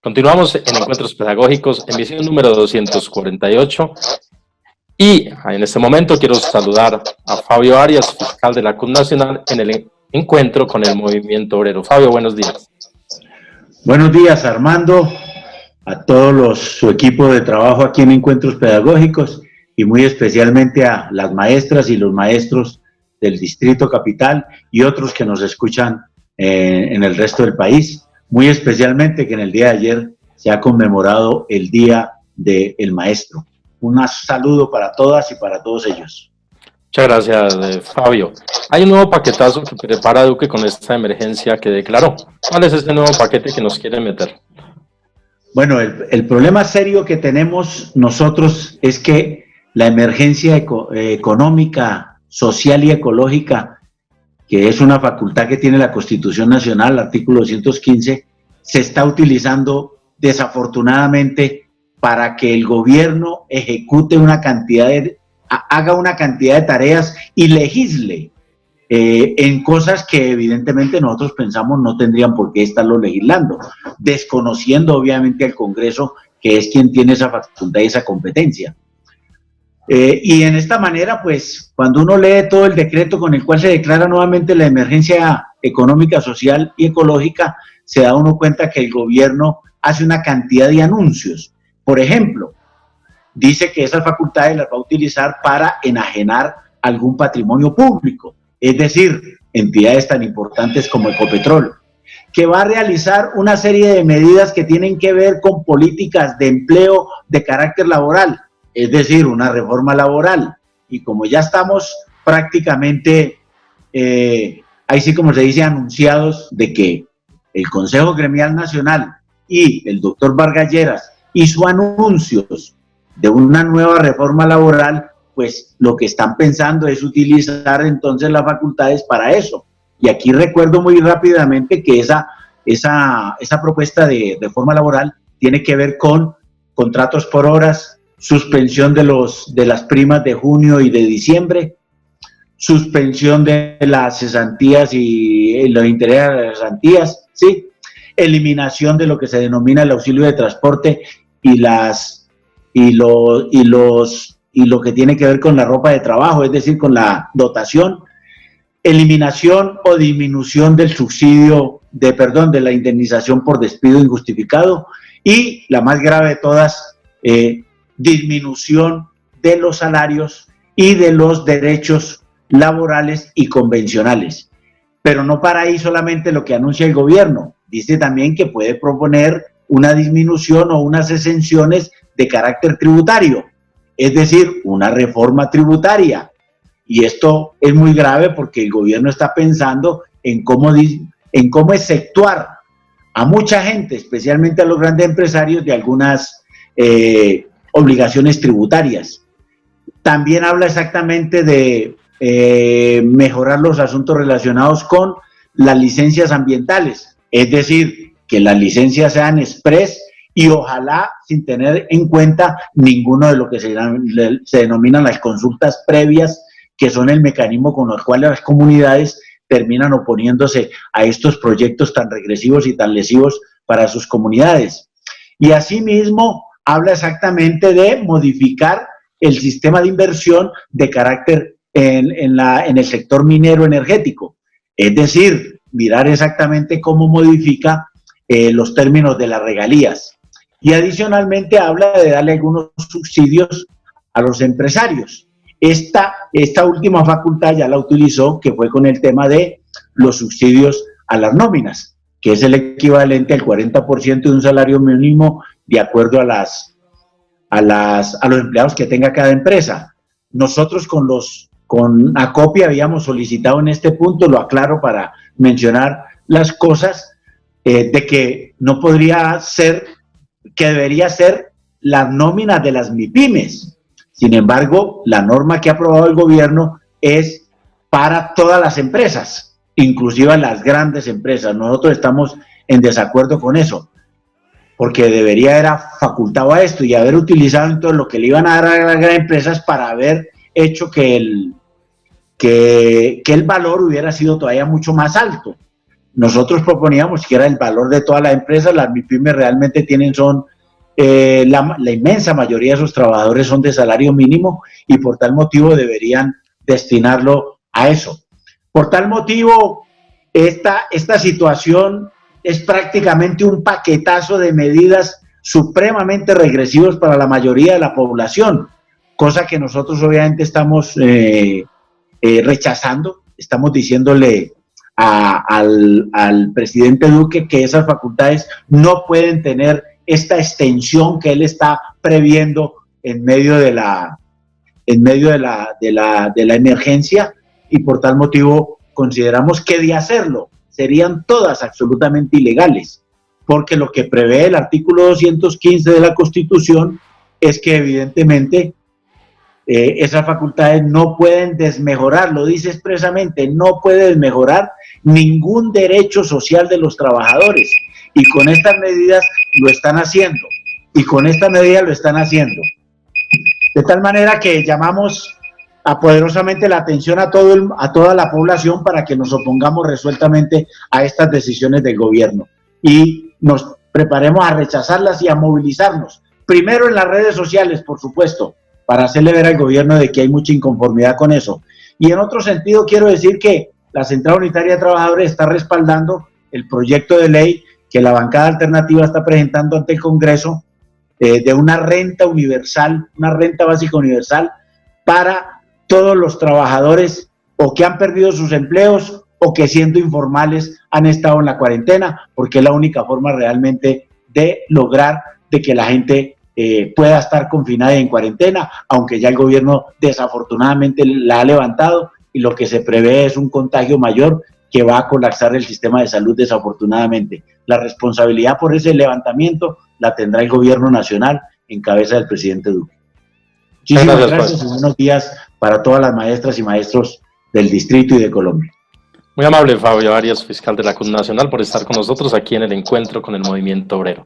Continuamos en Encuentros Pedagógicos, emisión número 248. Y en este momento quiero saludar a Fabio Arias, fiscal de la CUT Nacional, en el encuentro con el Movimiento Obrero. Fabio, buenos días. Buenos días, Armando, a su equipo de trabajo aquí en Encuentros Pedagógicos y muy especialmente a las maestras y los maestros del Distrito Capital y otros que nos escuchan en el resto del país. Muy especialmente que en el día de ayer se ha conmemorado el Día del Maestro. Un saludo para todas y para todos ellos. Muchas gracias, Fabio. Hay un nuevo paquetazo que prepara Duque con esta emergencia que declaró. ¿Cuál es ese nuevo paquete que nos quiere meter? Bueno, el problema serio que tenemos nosotros es que la emergencia económica, social y ecológica, que es una facultad que tiene la Constitución Nacional, artículo 215, se está utilizando desafortunadamente para que el gobierno ejecute haga una cantidad de tareas y legisle en cosas que evidentemente nosotros pensamos no tendrían por qué estarlo legislando, desconociendo obviamente al Congreso, que es quien tiene esa facultad y esa competencia. Y en esta manera, pues, cuando uno lee todo el decreto con el cual se declara nuevamente la emergencia económica, social y ecológica, se da uno cuenta que el gobierno hace una cantidad de anuncios. Por ejemplo, dice que esas facultades las va a utilizar para enajenar algún patrimonio público, es decir, entidades tan importantes como Ecopetrol, que va a realizar una serie de medidas que tienen que ver con políticas de empleo de carácter laboral, es decir, una reforma laboral. Y como ya estamos prácticamente, ahí sí como se dice, anunciados de que el Consejo Gremial Nacional y el doctor Vargas Lleras hizo anuncios de una nueva reforma laboral, pues lo que están pensando es utilizar entonces las facultades para eso. Y aquí recuerdo muy rápidamente que esa propuesta de reforma laboral tiene que ver con contratos por horas, suspensión de las primas de junio y de diciembre, suspensión de las cesantías y los intereses de las cesantías, ¿sí? Eliminación de lo que se denomina el auxilio de transporte y lo que tiene que ver con la ropa de trabajo, es decir, con la dotación, eliminación o disminución del subsidio, de la indemnización por despido injustificado y la más grave de todas, disminución de los salarios y de los derechos laborales y convencionales. Pero no para ahí solamente lo que anuncia el gobierno, dice también que puede proponer una disminución o unas exenciones de carácter tributario, es decir, una reforma tributaria. Y esto es muy grave porque el gobierno está pensando en cómo exceptuar a mucha gente, especialmente a los grandes empresarios, de algunas obligaciones tributarias. También habla exactamente de mejorar los asuntos relacionados con las licencias ambientales, es decir, que las licencias sean express y ojalá sin tener en cuenta ninguno de lo que se denominan las consultas previas, que son el mecanismo con el cual las comunidades terminan oponiéndose a estos proyectos tan regresivos y tan lesivos para sus comunidades. Y asimismo habla exactamente de modificar el sistema de inversión de carácter en el sector minero energético, es decir, mirar exactamente cómo modifica los términos de las regalías. Y adicionalmente habla de darle algunos subsidios a los empresarios. Esta última facultad ya la utilizó, que fue con el tema de los subsidios a las nóminas, que es el equivalente al 40% de un salario mínimo de acuerdo a los empleados que tenga cada empresa. Nosotros con ACOPI habíamos solicitado en este punto, lo aclaro para mencionar las cosas, de que no podría ser, que debería ser las nóminas de las MIPYMES. Sin embargo, la norma que ha aprobado el gobierno es para todas las empresas, inclusive las grandes empresas. Nosotros estamos en desacuerdo con eso, porque debería haber facultado a esto y haber utilizado entonces lo que le iban a dar a las grandes empresas para haber hecho que el valor hubiera sido todavía mucho más alto. nosotros proponíamos que era el valor de todas las empresas. Las MIPYMES realmente tienen la inmensa mayoría de sus trabajadores son de salario mínimo y por tal motivo deberían destinarlo a eso. Por tal motivo, esta situación es prácticamente un paquetazo de medidas supremamente regresivos para la mayoría de la población, cosa que nosotros obviamente estamos rechazando. Estamos diciéndole al presidente Duque que esas facultades no pueden tener esta extensión que él está previendo en medio de la emergencia, y por tal motivo consideramos que de hacerlo serían todas absolutamente ilegales, porque lo que prevé el artículo 215 de la Constitución es que evidentemente esas facultades no pueden desmejorar, lo dice expresamente, no puede desmejorar ningún derecho social de los trabajadores, y con estas medidas lo están haciendo, de tal manera que llamamos poderosamente la atención a toda la población para que nos opongamos resueltamente a estas decisiones del gobierno y nos preparemos a rechazarlas y a movilizarnos, primero en las redes sociales, por supuesto, para hacerle ver al gobierno de que hay mucha inconformidad con eso. Y en otro sentido quiero decir que la Central Unitaria de Trabajadores está respaldando el proyecto de ley que la bancada alternativa está presentando ante el Congreso, de una renta universal, una renta básica universal para todos los trabajadores o que han perdido sus empleos o que siendo informales han estado en la cuarentena, porque es la única forma realmente de lograr de que la gente pueda estar confinada y en cuarentena, aunque ya el gobierno desafortunadamente la ha levantado y lo que se prevé es un contagio mayor que va a colapsar el sistema de salud desafortunadamente. La responsabilidad por ese levantamiento la tendrá el gobierno nacional en cabeza del presidente Duque. Muchísimas gracias y buenos días para todas las maestras y maestros del distrito y de Colombia. Muy amable Fabio Arias, fiscal de la CUT Nacional, por estar con nosotros aquí en el encuentro con el movimiento obrero.